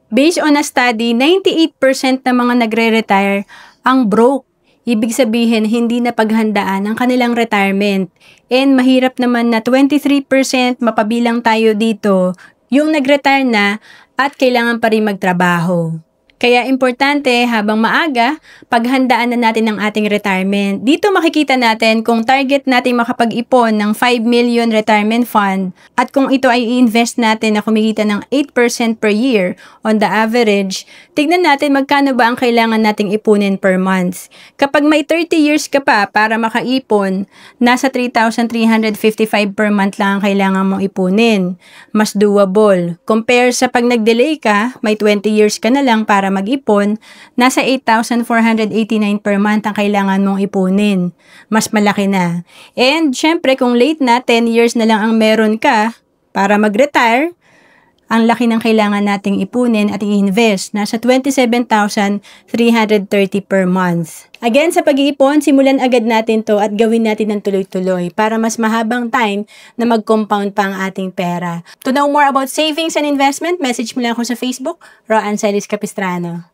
Based on a study, 98% ng mga nagre-retire ang broke. Ibig sabihin, hindi na paghandaan ang kanilang retirement. And mahirap naman na 23% mapabilang tayo dito yung nag-retire na at kailangan pa rin magtrabaho. Kaya importante habang maaga, paghandaan na natin ang ating retirement. Dito makikita natin kung target natin makapag-ipon ng 5 million retirement fund at kung ito ay i-invest natin na kumikita ng 8% per year on the average, tignan natin magkano ba ang kailangan nating ipunin per month. Kapag may 30 years ka pa para makaipon, nasa 3,355 per month lang ang kailangan mong ipunin. Mas doable. Compare sa pag nag-delay ka, may 20 years ka na lang para mag-ipon, nasa 8,489 per month ang kailangan mong ipunin. Mas malaki na. And syempre, kung late na, 10 years na lang ang meron ka para mag-retire, ang laki ng kailangan nating ipunin at i-invest. Nasa 27,330 per month. Again, sa pag-iipon, simulan agad natin to at gawin natin ng tuloy-tuloy para mas mahabang time na mag-compound pa ang ating pera. To know more about savings and investment, message mo lang ako sa Facebook, Ro Ancelis Capistrano.